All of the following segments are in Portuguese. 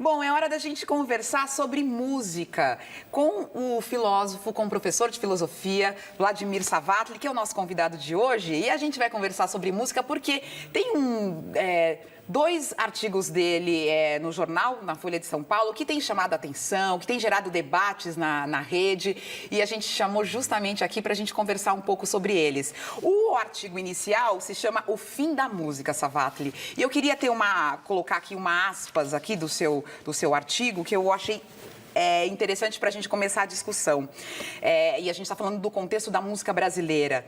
Bom, é hora da gente conversar sobre música com o filósofo, com o professor de filosofia, Vladimir Savatli, que é o nosso convidado de hoje. E a gente vai conversar sobre música porque tem dois artigos dele no jornal, na Folha de São Paulo, que tem chamado a atenção, que tem gerado debates na rede. E a gente chamou justamente aqui para a gente conversar um pouco sobre eles. O artigo inicial se chama O Fim da Música, Savatli. E eu queria colocar aqui uma aspas aqui do seu artigo, que eu achei interessante para a gente começar a discussão. E a gente está falando do contexto da música brasileira.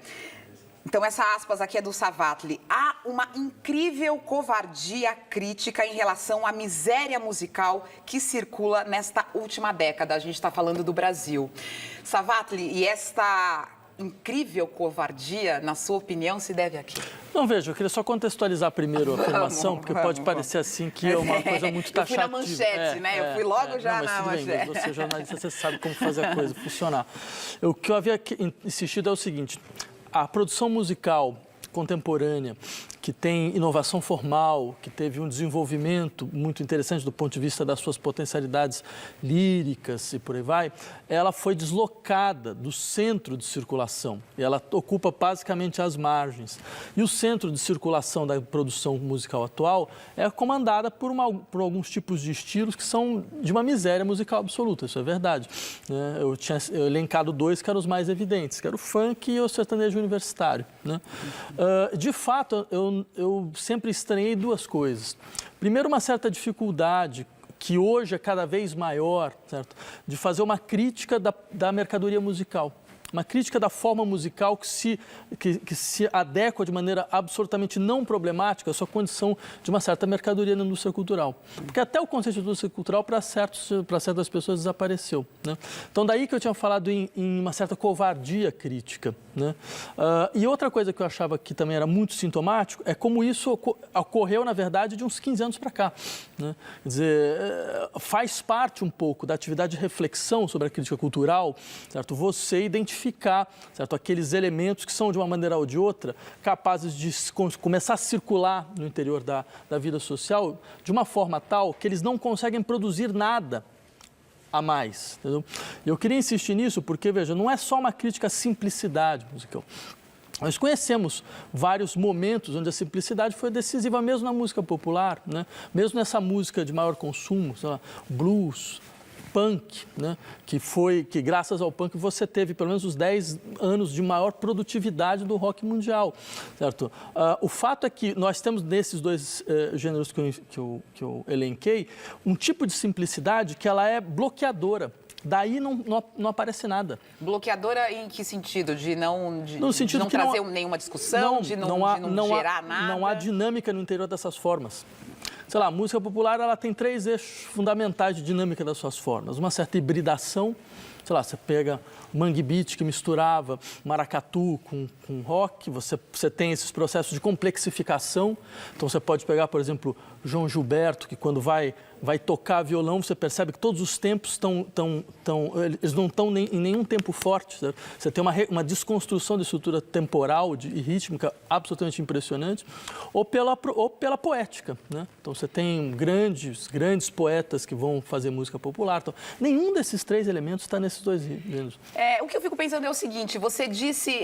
Então, essa aspas aqui é do Savatli. Há uma incrível covardia crítica em relação à miséria musical que circula nesta última década. A gente está falando do Brasil. Savatli, e esta incrível covardia, na sua opinião, se deve a quê? Não, veja, eu queria só contextualizar primeiro a afirmação, porque pode parecer assim que é uma coisa muito taxativa. Eu fui na manchete, né? Eu fui logo já na manchete. Você é jornalista, você sabe como fazer a coisa funcionar. O que eu havia insistido é o seguinte: a produção musical contemporânea, que tem inovação formal, que teve um desenvolvimento muito interessante do ponto de vista das suas potencialidades líricas e por aí vai, ela foi deslocada do centro de circulação. E ela ocupa basicamente as margens. E o centro de circulação da produção musical atual é comandada por alguns tipos de estilos que são de uma miséria musical absoluta, isso é verdade. Eu tinha elencado dois que eram os mais evidentes, que era o funk e o sertanejo universitário. De fato, eu sempre estranhei duas coisas. Primeiro, uma certa dificuldade, que hoje é cada vez maior, certo? De fazer uma crítica da mercadoria musical. Uma crítica da forma musical que se adequa de maneira absolutamente não problemática à sua condição de uma certa mercadoria na indústria cultural. Porque até o conceito de indústria cultural para certas pessoas desapareceu. Então, daí que eu tinha falado em uma certa covardia crítica. E outra coisa que eu achava que também era muito sintomático é como isso ocorreu, na verdade, de uns 15 anos para cá. Quer dizer, faz parte um pouco da atividade de reflexão sobre a crítica cultural, certo? Você identificar, certo, aqueles elementos que são, de uma maneira ou de outra, capazes de começar a circular no interior da vida social de uma forma tal que eles não conseguem produzir nada a mais. Entendeu? Eu queria insistir nisso porque, veja, não é só uma crítica à simplicidade musical. Nós conhecemos vários momentos onde a simplicidade foi decisiva, mesmo na música popular, mesmo nessa música de maior consumo, sei lá, blues, punk, que graças ao punk você teve pelo menos os 10 anos de maior produtividade do rock mundial, certo? O fato é que nós temos nesses dois gêneros que eu elenquei um tipo de simplicidade que ela é bloqueadora. Daí não aparece nada. Bloqueadora em que sentido? De não que trazer nenhuma discussão, de não gerar nada? Não há dinâmica no interior dessas formas. Sei lá, a música popular ela tem 3 eixos fundamentais de dinâmica das suas formas. Uma certa hibridação, sei lá, você pega Mangue Beat, que misturava maracatu com rock, você tem esses processos de complexificação. Então, você pode pegar, por exemplo, João Gilberto, que quando vai tocar violão, você percebe que todos os tempos eles não estão em nenhum tempo forte. Certo? Você tem uma desconstrução de estrutura temporal e rítmica absolutamente impressionante, ou pela poética. Então, você tem grandes poetas que vão fazer música popular. Então, nenhum desses 3 elementos está nesses 2 gêneros. O que eu fico pensando é o seguinte, você disse,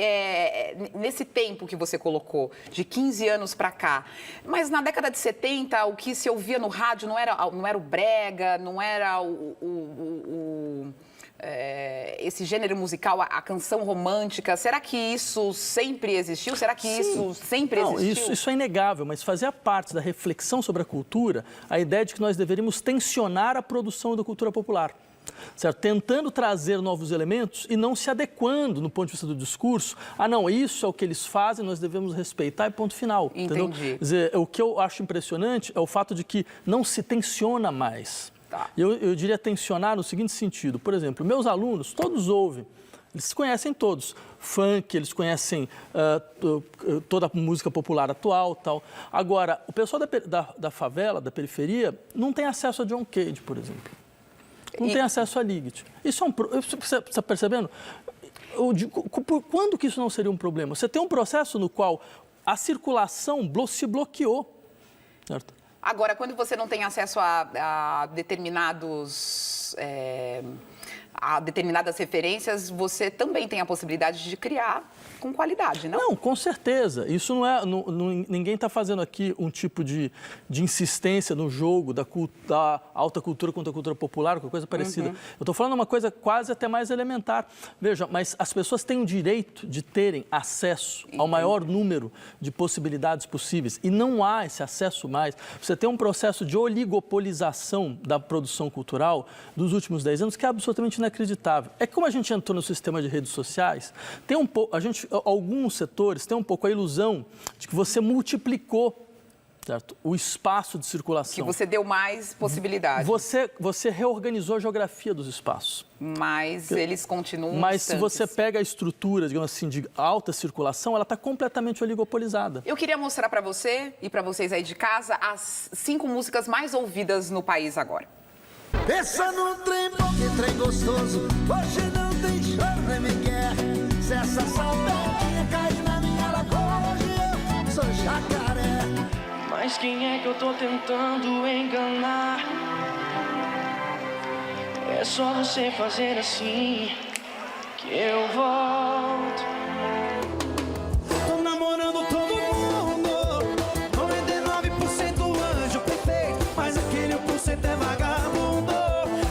nesse tempo que você colocou, de 15 anos para cá, mas na década de 70, o que se ouvia no rádio não era o brega, não era esse gênero musical, a canção romântica. Será que isso sempre existiu? Será que isso sempre existiu? Isso é inegável, mas fazia parte da reflexão sobre a cultura a ideia de que nós deveríamos tensionar a produção da cultura popular. Certo? Tentando trazer novos elementos e não se adequando no ponto de vista do discurso. Não, isso é o que eles fazem, nós devemos respeitar e ponto final. Entendi. Entendeu? Quer dizer, o que eu acho impressionante é o fato de que não se tensiona mais. Tá. Eu diria tensionar no seguinte sentido. Por exemplo, meus alunos, todos ouvem. Eles conhecem todos, funk, eles conhecem toda a música popular atual, tal. Agora, o pessoal da favela, da periferia, não tem acesso a John Cage, por exemplo. Não tem acesso a Ligeti. Isso é você está percebendo? Quando que isso não seria um problema? Você tem um processo no qual a circulação se bloqueou, certo? Agora, quando você não tem acesso a determinadas referências, você também tem a possibilidade de criar com qualidade, não? Não, com certeza. Isso não é... ninguém está fazendo aqui um tipo de insistência no jogo da alta cultura contra a cultura popular, qualquer coisa parecida. Eu estou falando uma coisa quase até mais elementar. Veja, mas as pessoas têm o direito de terem acesso ao maior número de possibilidades possíveis. E não há esse acesso mais. Você tem um processo de oligopolização da produção cultural dos últimos 10 anos que é absolutamente inacreditável. É que como a gente entrou no sistema de redes sociais, tem alguns setores têm um pouco a ilusão de que você multiplicou, certo, o espaço de circulação. Que você deu mais possibilidades. Você reorganizou a geografia dos espaços. Mas eles continuam Mas distantes. se você pega a estrutura, digamos assim, de alta circulação, ela está completamente oligopolizada. Eu queria mostrar para você e para vocês aí de casa as 5 músicas mais ouvidas no país agora. Pensa num trem bom, que trem gostoso. Hoje não tem choro nem me quer. Se essa saudade cair na minha lagoa, hoje eu sou jacaré. Mas quem é que eu tô tentando enganar? É só você fazer assim que eu volto. Tô namorando todo mundo, 99% anjo perfeito, mas aquele 1% é vagabundo.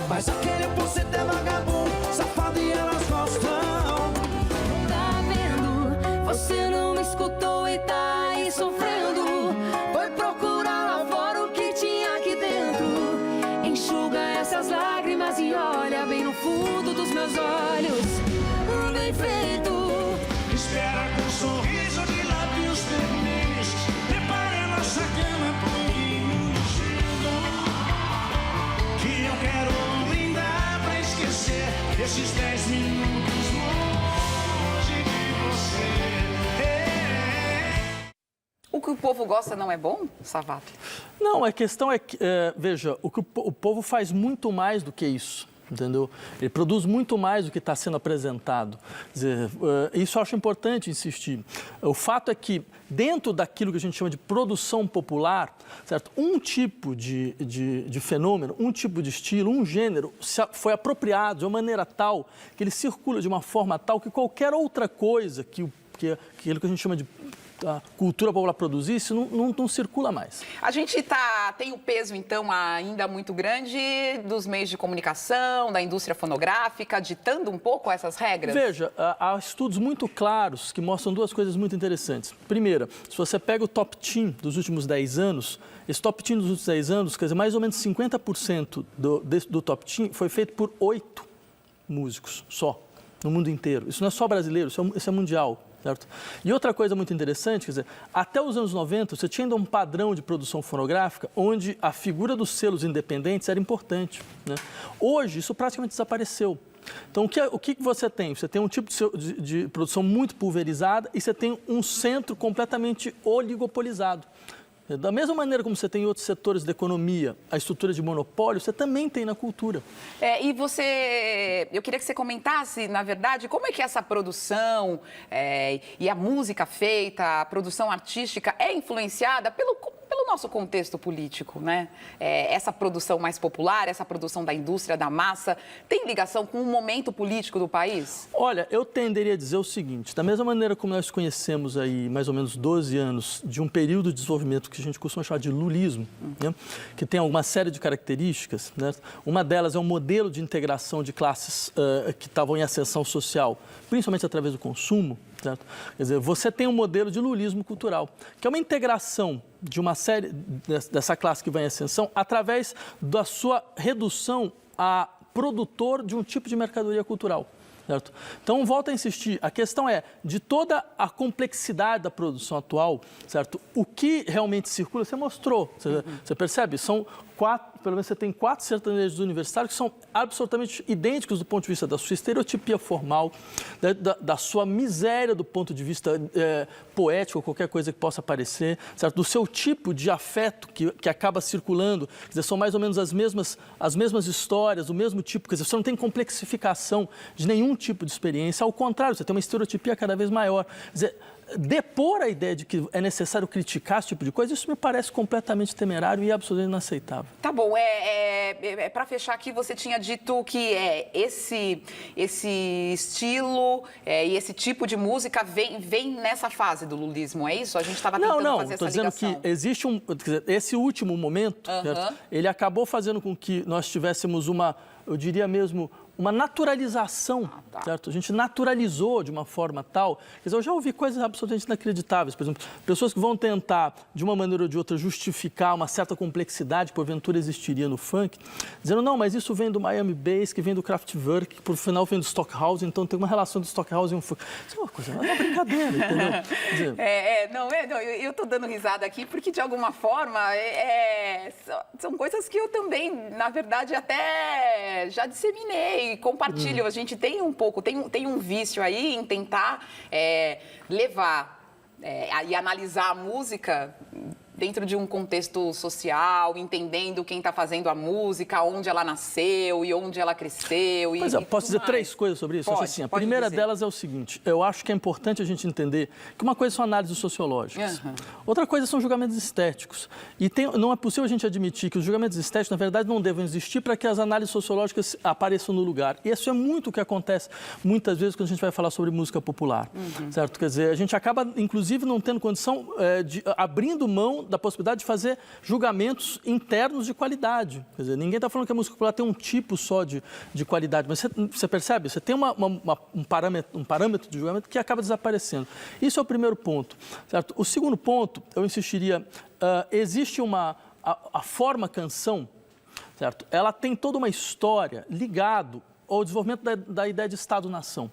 Mas aquele 1% é vagabundo, safado e elas gostam. Tá vendo? Você não me escutou e tá aí sofrendo. Foi procurar lá fora o que tinha aqui dentro. Enxuga essas lágrimas e olha bem no fundo dos meus olhos. Bem feito. Espera com um sorriso de lábios vermelhos. Prepare a nossa cama pro que eu quero brindar pra esquecer esses 10 minutos longe de você. O que o povo gosta não é bom, Savatli? Não, a questão é que, veja, o povo faz muito mais do que isso. Entendeu? Ele produz muito mais do que está sendo apresentado. Quer dizer, isso eu acho importante insistir. O fato é que, dentro daquilo que a gente chama de produção popular, certo? Um tipo de fenômeno, um tipo de estilo, um gênero, foi apropriado de uma maneira tal que ele circula de uma forma tal que qualquer outra coisa que aquilo que a gente chama de a cultura popular produzisse, não circula mais. A gente tem o peso, então, ainda muito grande dos meios de comunicação, da indústria fonográfica, ditando um pouco essas regras? Veja, há estudos muito claros que mostram 2 coisas muito interessantes. Primeira, se você pega o top 10 dos últimos 10 anos, esse top 10 dos últimos 10 anos, quer dizer, mais ou menos 50% do top 10 foi feito por 8 músicos só, no mundo inteiro. Isso não é só brasileiro, isso é mundial. Certo? E outra coisa muito interessante, quer dizer, até os anos 90, você tinha ainda um padrão de produção fonográfica onde a figura dos selos independentes era importante, né? Hoje, isso praticamente desapareceu. Então, o que você tem? Você tem um tipo de produção muito pulverizada e você tem um centro completamente oligopolizado. Da mesma maneira como você tem em outros setores da economia, a estrutura de monopólio, você também tem na cultura. Eu queria que você comentasse, na verdade, como é que essa produção e a música feita, a produção artística é influenciada pelo nosso contexto político, né? Essa produção mais popular, essa produção da indústria, da massa, tem ligação com o momento político do país? Olha, eu tenderia a dizer o seguinte, da mesma maneira como nós conhecemos aí mais ou menos 12 anos de um período de desenvolvimento que a gente costuma chamar de lulismo, né? Que tem uma série de características, né? Uma delas é um modelo de integração de classes que estavam em ascensão social, principalmente através do consumo. Certo? Quer dizer, você tem um modelo de lulismo cultural, que é uma integração de uma série dessa classe que vai em ascensão através da sua redução a produtor de um tipo de mercadoria cultural. Certo? Então, volto a insistir, a questão é, de toda a complexidade da produção atual, certo? O que realmente circula, você mostrou, você percebe? São 4, pelo menos você tem 4 sertanejos universitários que são absolutamente idênticos do ponto de vista da sua estereotipia formal, da sua miséria do ponto de vista poético, qualquer coisa que possa aparecer, certo? Do seu tipo de afeto que acaba circulando, quer dizer, são mais ou menos as mesmas histórias, o mesmo tipo, quer dizer, você não tem complexificação de nenhum tipo de experiência, ao contrário, você tem uma estereotipia cada vez maior. Quer dizer, depor a ideia de que é necessário criticar esse tipo de coisa, isso me parece completamente temerário e absolutamente inaceitável. Tá bom, para fechar aqui, você tinha dito que esse estilo e esse tipo de música vem nessa fase do lulismo, é isso? A gente estava tentando fazer essa ligação. Não, estou dizendo que existe esse último momento, certo? Ele acabou fazendo com que nós tivéssemos eu diria mesmo, uma naturalização, certo? A gente naturalizou de uma forma tal... Quer dizer, eu já ouvi coisas absolutamente inacreditáveis. Por exemplo, pessoas que vão tentar, de uma maneira ou de outra, justificar uma certa complexidade que, porventura, existiria no funk, dizendo, não, mas isso vem do Miami Bass, que vem do Kraftwerk, que, por final, vem do Stockhausen, então tem uma relação do Stockhausen e um funk. Isso é uma coisa, é uma brincadeira, entendeu? Dizer... eu estou dando risada aqui porque, de alguma forma, são coisas que eu também, na verdade, até já disseminei e compartilho. A gente tem um pouco, tem um vício aí em tentar levar e analisar a música dentro de um contexto social, entendendo quem está fazendo a música, onde ela nasceu e onde ela cresceu. Posso dizer 3 coisas sobre isso? Pode, a primeira delas é o seguinte, eu acho que é importante a gente entender que uma coisa são análises sociológicas, outra coisa são julgamentos estéticos. E não é possível a gente admitir que os julgamentos estéticos, na verdade, não devem existir para que as análises sociológicas apareçam no lugar. E isso é muito o que acontece muitas vezes quando a gente vai falar sobre música popular, certo? Quer dizer, a gente acaba, inclusive, não tendo condição abrindo mão da possibilidade de fazer julgamentos internos de qualidade. Quer dizer, ninguém está falando que a música popular tem um tipo só de qualidade, mas você percebe? Você tem um parâmetro de julgamento que acaba desaparecendo. Isso é o primeiro ponto, certo? O segundo ponto, eu insistiria, existe a forma canção, certo? Ela tem toda uma história ligada ao desenvolvimento da ideia de Estado-nação.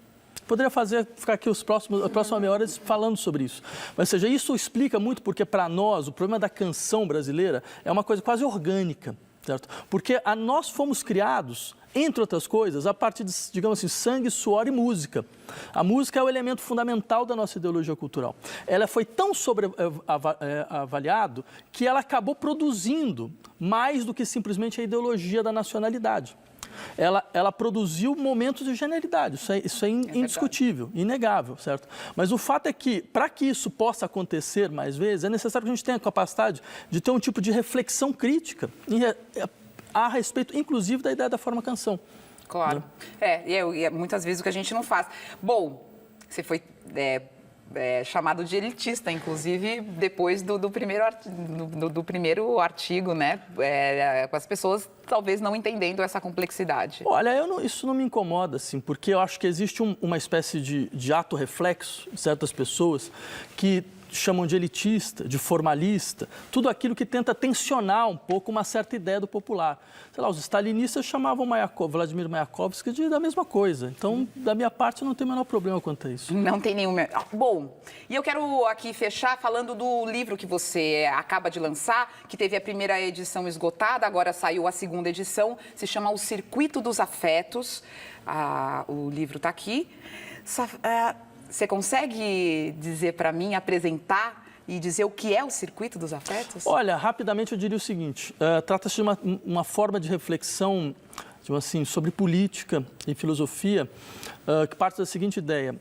Poderia ficar aqui a próxima meia hora falando sobre isso. Mas, ou seja, isso explica muito porque, para nós, o problema da canção brasileira é uma coisa quase orgânica, certo? Porque nós fomos criados, entre outras coisas, a partir de, digamos assim, sangue, suor e música. A música é o elemento fundamental da nossa ideologia cultural. Ela foi tão avaliado que ela acabou produzindo mais do que simplesmente a ideologia da nacionalidade. Ela produziu momentos de genialidade, isso é indiscutível, inegável, certo? Mas o fato é que, para que isso possa acontecer mais vezes, é necessário que a gente tenha a capacidade de ter um tipo de reflexão crítica a respeito, inclusive, da ideia da forma canção. Claro. Né? E é muitas vezes o que a gente não faz. Bom, você foi... chamado de elitista, inclusive, depois do primeiro artigo, né? Com as pessoas talvez não entendendo essa complexidade. Olha, isso não me incomoda, assim, porque eu acho que existe uma espécie de ato reflexo de certas pessoas que chamam de elitista, de formalista, tudo aquilo que tenta tensionar um pouco uma certa ideia do popular. Sei lá, os stalinistas chamavam Vladimir Mayakovsky da mesma coisa. Então, da minha parte, não tem o menor problema quanto a isso. Não tem nenhum... Bom, e eu quero aqui fechar falando do livro que você acaba de lançar, que teve a primeira edição esgotada, agora saiu a segunda edição, se chama O Circuito dos Afetos. O livro está aqui. Você consegue dizer para mim, apresentar e dizer o que é o Circuito dos Afetos? Olha, rapidamente eu diria o seguinte, trata-se de uma forma de reflexão, assim, sobre política e filosofia, que parte da seguinte ideia.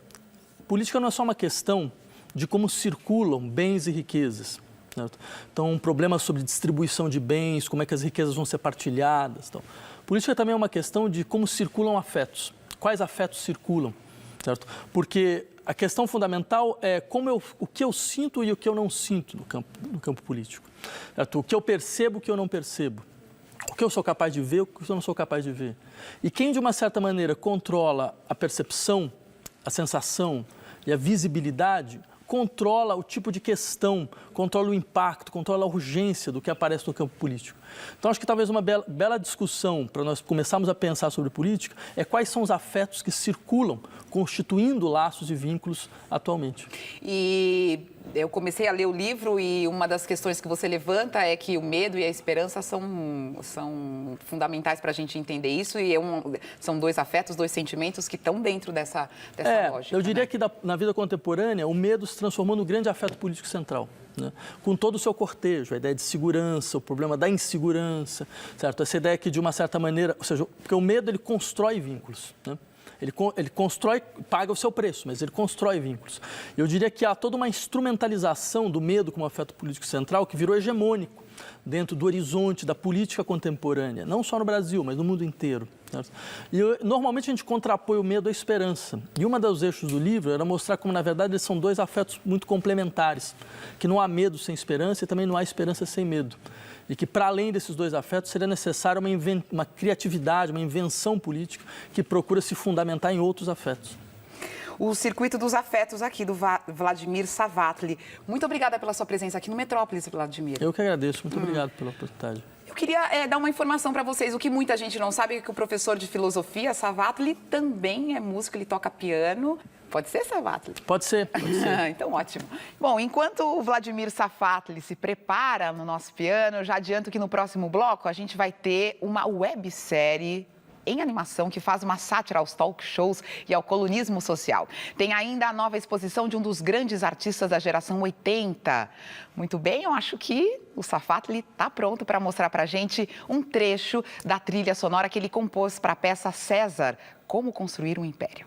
Política não é só uma questão de como circulam bens e riquezas, certo? Então, um problema sobre distribuição de bens, como é que as riquezas vão ser partilhadas. Então. Política também é uma questão de como circulam afetos, quais afetos circulam, certo? Porque a questão fundamental é o que eu sinto e o que eu não sinto no campo político. Certo? O que eu percebo e o que eu não percebo. O que eu sou capaz de ver e o que eu não sou capaz de ver. E quem, de uma certa maneira, controla a percepção, a sensação e a visibilidade, controla o tipo de questão, controla o impacto, controla a urgência do que aparece no campo político. Então, acho que talvez uma bela discussão para nós começarmos a pensar sobre política é quais são os afetos que circulam, constituindo laços e vínculos atualmente. E eu comecei a ler o livro e uma das questões que você levanta é que o medo e a esperança são fundamentais para a gente entender isso e são dois afetos, dois sentimentos que estão dentro dessa lógica. Eu diria, né? que na vida contemporânea o medo se transformou no grande afeto político central. Né? Com todo o seu cortejo, a ideia de segurança, o problema da insegurança, certo? Essa ideia que, de uma certa maneira, ou seja, porque o medo ele constrói vínculos, né? Ele constrói, paga o seu preço, mas ele constrói vínculos. Eu diria que há toda uma instrumentalização do medo como afeto político central que virou hegemônico dentro do horizonte da política contemporânea, não só no Brasil, mas no mundo inteiro. E normalmente a gente contrapõe o medo à esperança. E uma dos eixos do livro era mostrar como, na verdade, eles são dois afetos muito complementares, que não há medo sem esperança e também não há esperança sem medo. E que, para além desses dois afetos, seria necessária uma criatividade, uma invenção política que procura se fundamentar em outros afetos. O Circuito dos Afetos aqui do Vladimir Savatli. Muito obrigada pela sua presença aqui no Metrópolis, Vladimir. Eu que agradeço. Muito obrigado pela oportunidade. Eu queria dar uma informação para vocês. O que muita gente não sabe é que o professor de filosofia, Savatli, também é músico, ele toca piano. Pode ser, Savatli? Pode ser. Então, ótimo. Bom, enquanto o Vladimir Savatli se prepara no nosso piano, eu já adianto que no próximo bloco a gente vai ter uma websérie em animação que faz uma sátira aos talk shows e ao colunismo social. Tem ainda a nova exposição de um dos grandes artistas da geração 80. Muito bem, eu acho que o Savatli está pronto para mostrar para a gente um trecho da trilha sonora que ele compôs para a peça César, Como Construir um Império.